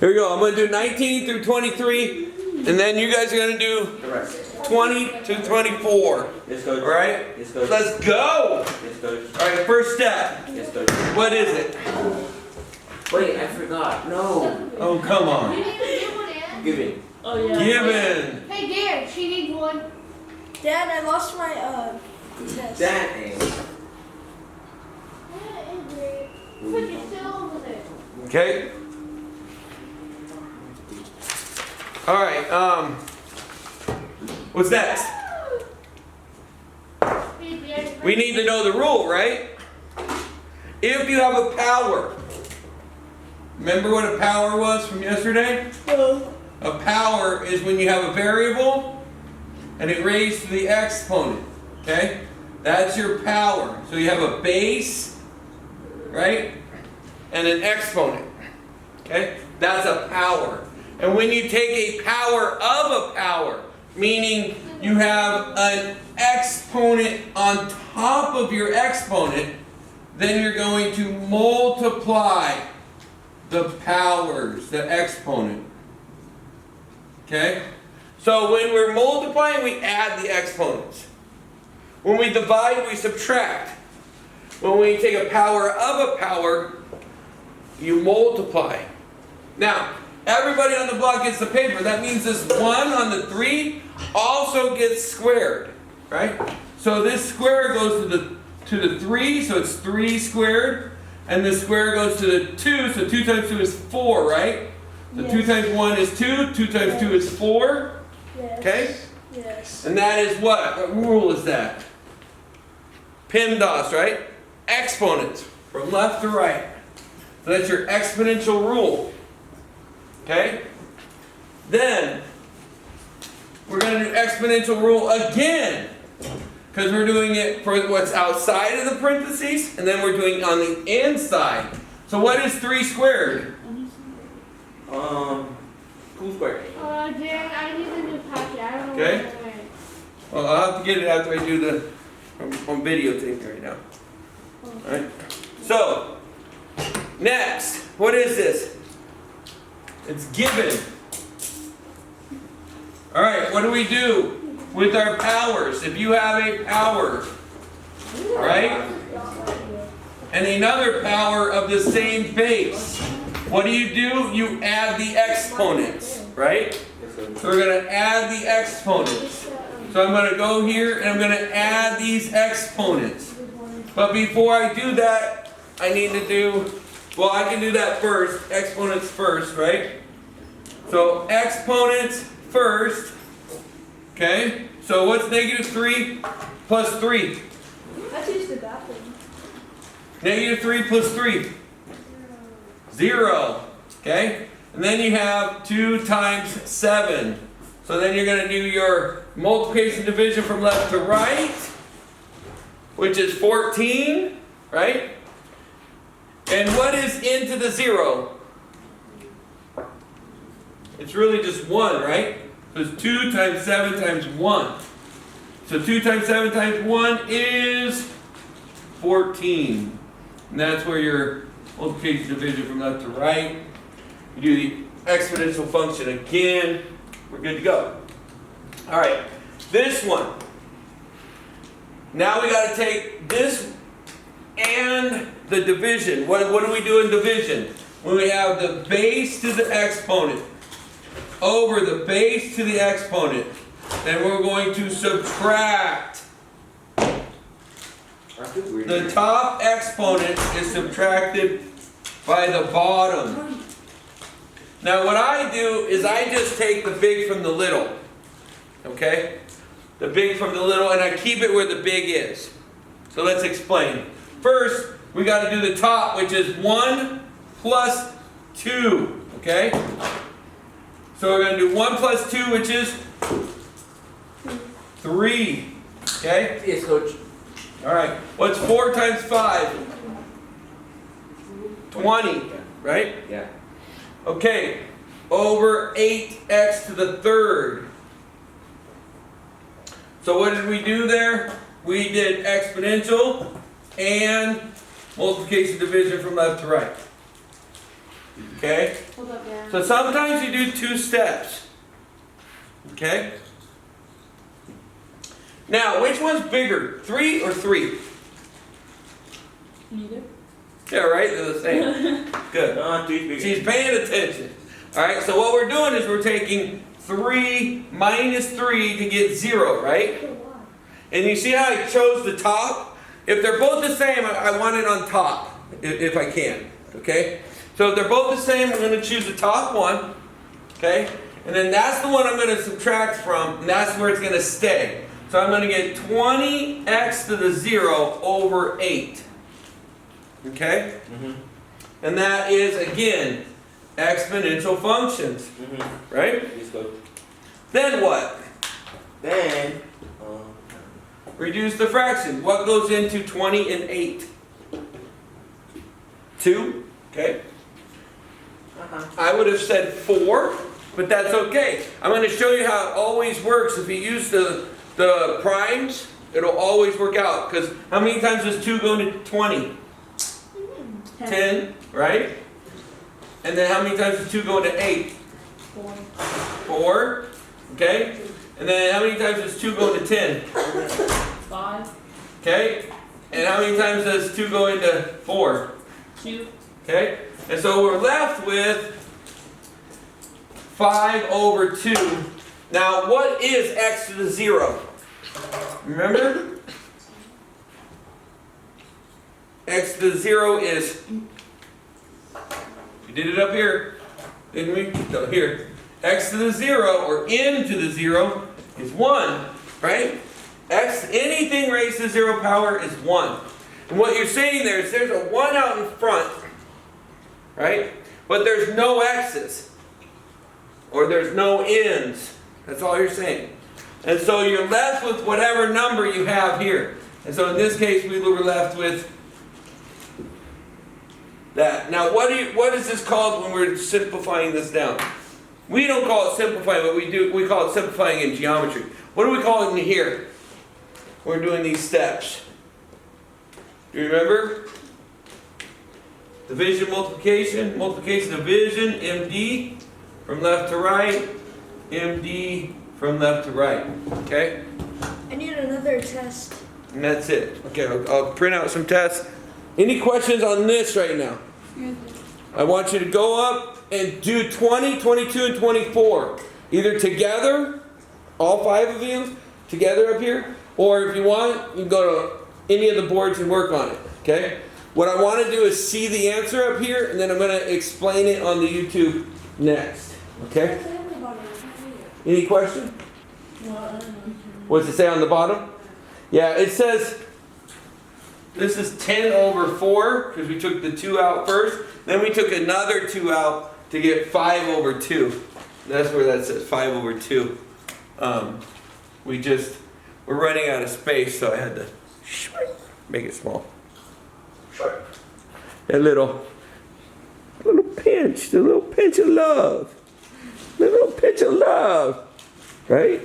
Here we go. I'm going to do 19 through 23, and then you guys are going to do 20 to 24. Yes, Coach. All right? Yes, Coach. Let's go. Yes, Coach. All right, first step. Yes, Coach. What is it? Wait, I forgot. No. Oh, come on. You need to get one in. Giving. Oh yeah. Given. Hey, Dad, she needs one. Dad, I lost my test. Dang. Put your still over there. Okay. All right. What's next? We need to know the rule, right? If you have a power, remember what a power was from yesterday? No. A power is when you have a variable and it raised to the exponent. Okay? That's your power. So you have a base, right? And an exponent. Okay? That's a power. And when you take a power of a power, meaning you have an exponent on top of your exponent, then you're going to multiply the powers, the exponent. Okay? So when we're multiplying, we add the exponents. When we divide, we subtract. When we take a power of a power, you multiply. Now, everybody on the block gets the paper. That means this 1 on the 3 also gets squared, right? So this square goes to the 3, so it's 3 squared. And the square goes to the 2, so 2 times 2 is 4, right? So Yes. 2 times 1 is 2, 2 times 2 is 4. Yes. Okay? Yes. And that is what? What rule is that? PIMDOS, right? Exponents, from left to right. So that's your exponential rule. Okay? Then, we're going to do exponential rule again. Because we're doing it for what's outside of the parentheses, and then we're doing it on the inside. So what is 3 squared? 2 squared. Dad, I need a new packet. I don't know Okay. where it went. Well, I'll have to get it after I do the on videotape right now. Alright? So, next, what is this? It's given. Alright, what do we do with our powers? If you have a power, right? And another power of the same base, what do? You add the exponents, right? So we're going to add the exponents. So I'm going to go here and I'm going to add these exponents. But before I do that, I need to do, well, I can do that first. Exponents first, right? So exponents first. Okay? So what's negative 3 plus 3? Let's use the bathroom. Negative 3 plus 3. 0. Okay? And then you have 2 times 7. So then you're going to do your multiplication division from left to right, which is 14, right? And what is into the 0? It's really just 1, right? So it's 2 times 7 times 1. So 2 times 7 times 1 is 14. And that's where your multiplication division from left to right. You do the exponential function again. We're good to go. All right, this one. Now we got to take this and the division. What do we do in division? When we have the base to the exponent over the base to the exponent, then we're going to subtract. The top exponent is subtracted by the bottom. Now what I do is I just take the big from the little. Okay? The big from the little, and I keep it where the big is. So let's explain. First, we got to do the top, which is 1 plus 2. Okay? So we're going to do 1 plus 2, which is 3. Okay? Yes, Coach. All right. What's 4 times 5? 20. Right? Yeah. Okay. Over 8x to the third. So what did we do there? We did exponential and multiplication division from left to right. Okay? Hold up, yeah. So sometimes you do 2 steps. Okay? Now, which one's bigger? 3 or 3? Neither. Yeah, right? They're the same. Good. No, 3 bigger. She's paying attention. Alright, so what we're doing is we're taking 3 minus 3 to get 0, right? And you see how I chose the top? If they're both the same, I want it on top, if I can. Okay? So if they're both the same, I'm going to choose the top one. Okay? And then that's the one I'm going to subtract from, and that's where it's going to stay. So I'm going to get 20x to the 0 over 8. Okay? And that is, again, exponential functions. Right? Let's go. Then what? Then, Reduce the fraction. What goes into 20 and 8? 2. Okay? I would have said 4, but that's okay. I'm going to show you how it always works. If you use the primes, it'll always work out. Because how many times does 2 go into 20? 10, right? And then how many times does 2 go into 8? 4. Okay? And then how many times does 2 go into 10? 5. Okay? And how many times does 2 go into 4? 2. Okay? And so we're left with 5 over 2. Now, what is x to the 0? Remember? X to the 0 is, we did it up here, didn't we? No, here. X to the 0, or n to the 0, is 1, right? X, anything raised to 0 power is 1. And what you're saying there is there's a 1 out in front, right? But there's no x's. Or there's no n's. That's all you're saying. And so you're left with whatever number you have here. And so in this case, we were left with that. Now, what is this called when we're simplifying this down? We don't call it simplifying, but we call it simplifying in geometry. What do we call it in here? We're doing these steps. Do you remember? Division, multiplication, multiplication, division, MD, from left to right, MD, from left to right. Okay? I need another test. And that's it. Okay, I'll print out some tests. Any questions on this right now? I want you to go up and do 20, 22, and 24. Either together, all 5 of you, together up here, or if you want, you can go to any of the boards and work on it. Okay? What I want to do is see the answer up here, and then I'm going to explain it on the YouTube next. Okay? Any question? What's it say on the bottom? Yeah, it says, this is 10 over 4, because we took the 2 out first. Then we took another 2 out to get 5 over 2. That's where that says 5 over 2. We're running out of space, so I had to make it small. A little pinch, a little pinch of love. A little pinch of love. Right?